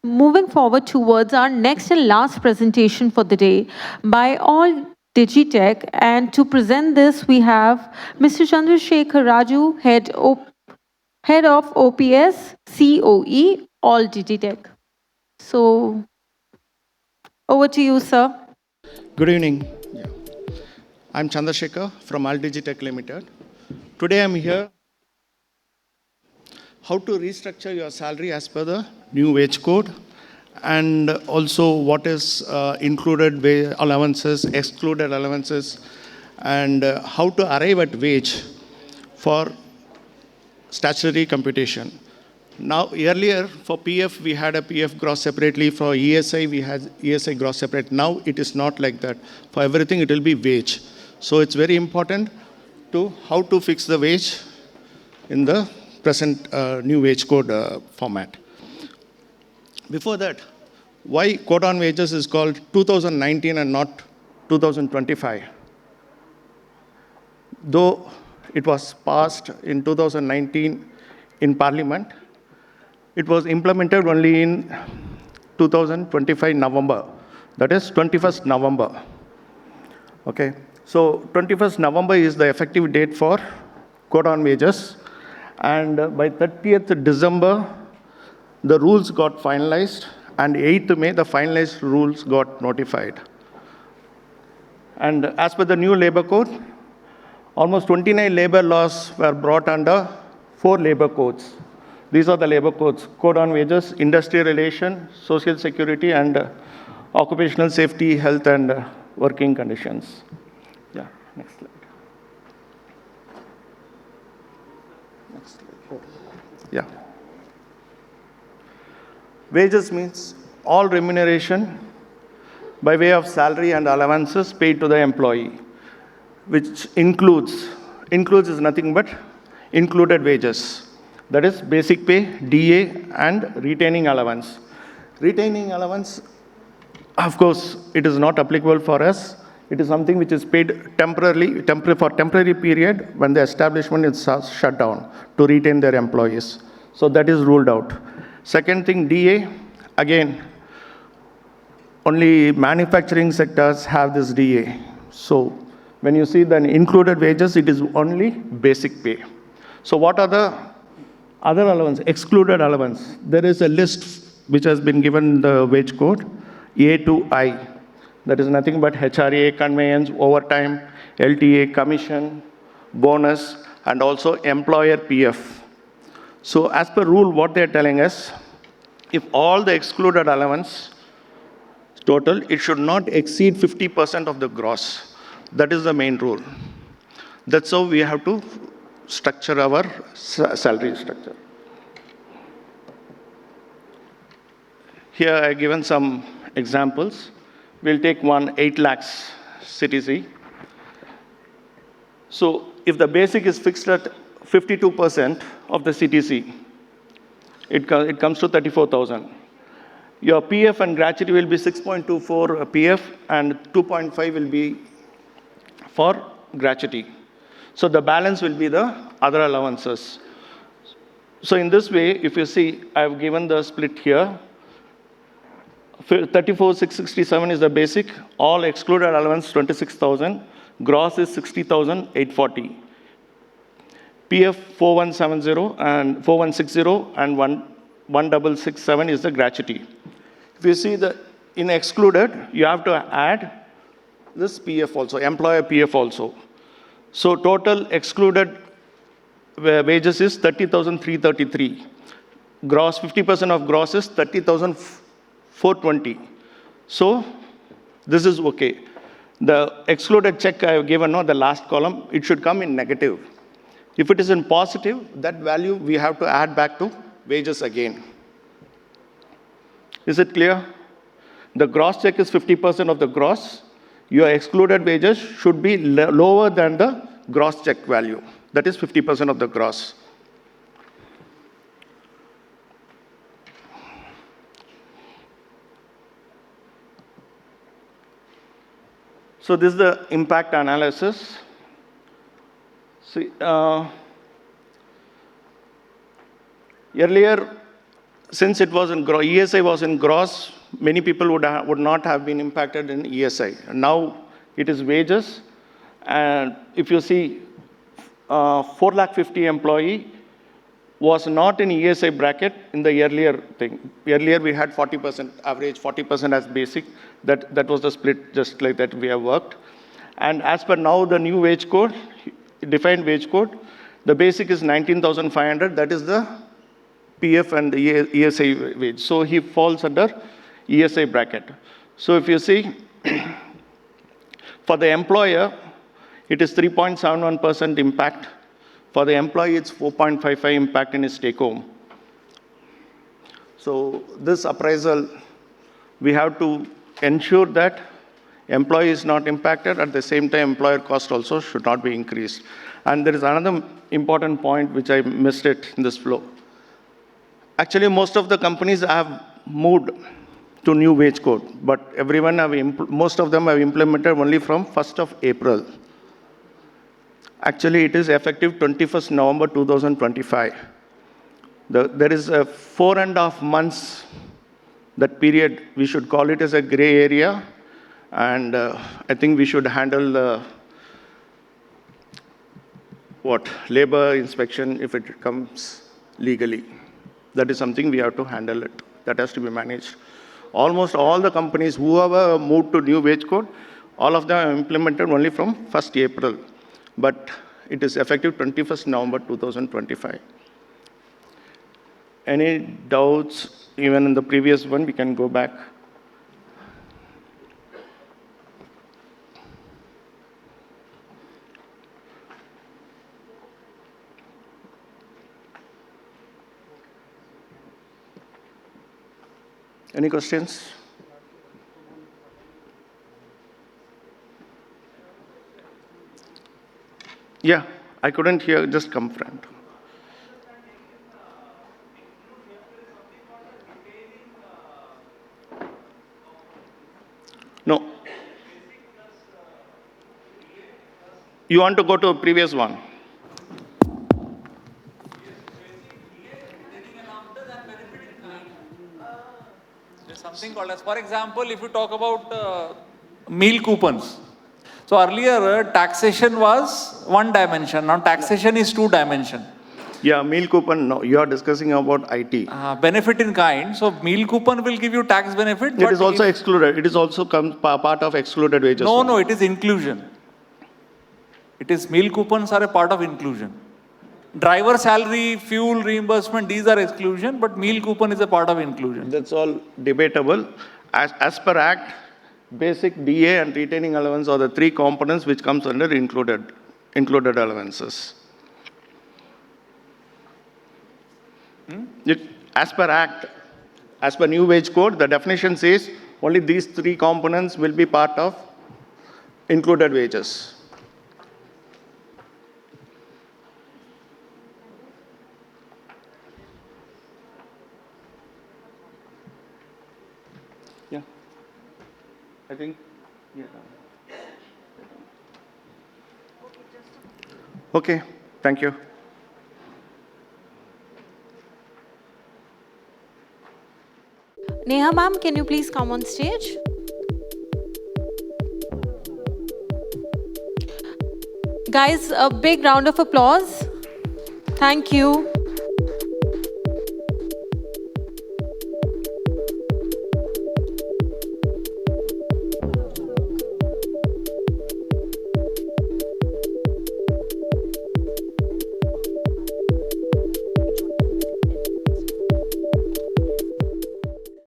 moving forward towards our next and last presentation for the day by Alldigi. And to present this, we have Mr. Chandrasekhar Raju, Head of OPS COE, Alldigi. So, over to you, sir. Good evening. I'm Chandrasekhar from Alldigi Limited. Today I'm here how to restructure your salary as per the new wage code, and also what is included allowances, excluded allowances, and how to arrive at wage for statutory computation. Now, earlier for PF, we had a PF gross separately. For ESI, we had ESI gross separate. Now, it is not like that. For everything, it will be wage. So, it's very important to how to fix the wage in the present new wage code format. Before that, why code on wages is called 2019 and not 2025? Though it was passed in 2019 in Parliament, it was implemented only in 2025 November. That is 21st November. Okay. So 21st November is the effective date for code on wages. And by 30th December, the rules got finalized. And 8th May, the finalized rules got notified. And as per the new labor code, almost 29 labor laws were brought under 4 labor codes. These are the labor codes: code on wages, industrial relation, social security, and occupational safety, health, and working conditions. Yeah, next slide. Next slide. Yeah. Wages means all remuneration by way of salary and allowances paid to the employee, which includes is nothing but included wages. That is basic pay, DA, and retaining allowance. Retaining allowance, of course, it is not applicable for us. It is something which is paid for temporary period when the establishment is shut down to retain their employees. So that is ruled out. Second thing, DA, again, only manufacturing sectors have this DA. So when you see the included wages, it is only basic pay. So what are the other allowance, excluded allowance? There is a list which has been given in the wage code, A to I. That is nothing but HRA, conveyance, overtime, LTA, commission, bonus, and also employer PF. So as per rule, what they are telling us, if all the excluded allowance total, it should not exceed 50% of the gross. That is the main rule. That's how we have to structure our salary structure. Here I have given some examples. We'll take one 8 lakhs CTC. So if the basic is fixed at 52% of the CTC, it comes to 34,000. Your PF and gratuity will be 6.24 PF and 2.5 will be for gratuity. So the balance will be the other allowances. So in this way, if you see, I have given the split here. 34,667 is the basic. All excluded allowance 26,000. Gross is 60,840. PF 4170 and 4160 and 1667 is the gratuity. If you see the in excluded, you have to add this PF also, employer PF also. So total excluded wages is 30,333. Gross, 50% of gross is 30,420. So this is okay. The excluded check I have given, the last column, it should come in negative. If it is in positive, that value we have to add back to wages again. Is it clear? The gross check is 50% of the gross. Your excluded wages should be lower than the gross check value. That is 50% of the gross. So this is the impact analysis. See, earlier, since it was in ESI was in gross, many people would not have been impacted in ESI. And now it is wages. And if you see, 450 employee was not in ESI bracket in the earlier thing. Earlier we had 40% average, 40% as basic. That was the split, just like that we have worked. And as per now, the new wage code, defined wage code, the basic is 19,500. That is the PF and the ESI wage. So he falls under ESI bracket. So if you see, for the employer, it is 3.71% impact. For the employee, it's 4.55 impact in his take home. So this appraisal, we have to ensure that employee is not impacted. At the same time, employer cost also should not be increased. And there is another important point which I missed it in this flow. Actually, most of the companies have moved to new wage code, but most of them have implemented only from 1st of April. Actually, it is effective 21st November 2025. There is a 4.5 months, that period, we should call it as a gray area, and I think we should handle labor inspection if it comes legally. That is something we have to handle it. That has to be managed. Almost all the companies, whoever moved to new wage code, all of them are implemented only from 1st April. But it is effective 21st November 2025. Any doubts, even in the previous one, we can go back. Any questions? Yeah, I couldn't hear, just come front. No. You want to go to a previous one? There's something called as, for example, if you talk about meal coupons. So earlier, taxation was one dimension. Now taxation is two dimension. Yeah, meal coupon, no, you are discussing about IT. Benefit in kind. So meal coupon will give you tax benefit. It is also excluded. It is also part of excluded wages. No, it is inclusion. It is meal coupons are a part of inclusion. Driver salary, fuel reimbursement, these are exclusion, but meal coupon is a part of inclusion. That's all debatable. As per Act, basic DA and retaining allowance are the three components which comes under included allowances. As per Act, as per new wage code, the definition says only these three components will be part of included wages. Yeah, I think, yeah. Okay, thank you. Neha ma'am, can you please come on stage? Guys, a big round of applause. Thank you.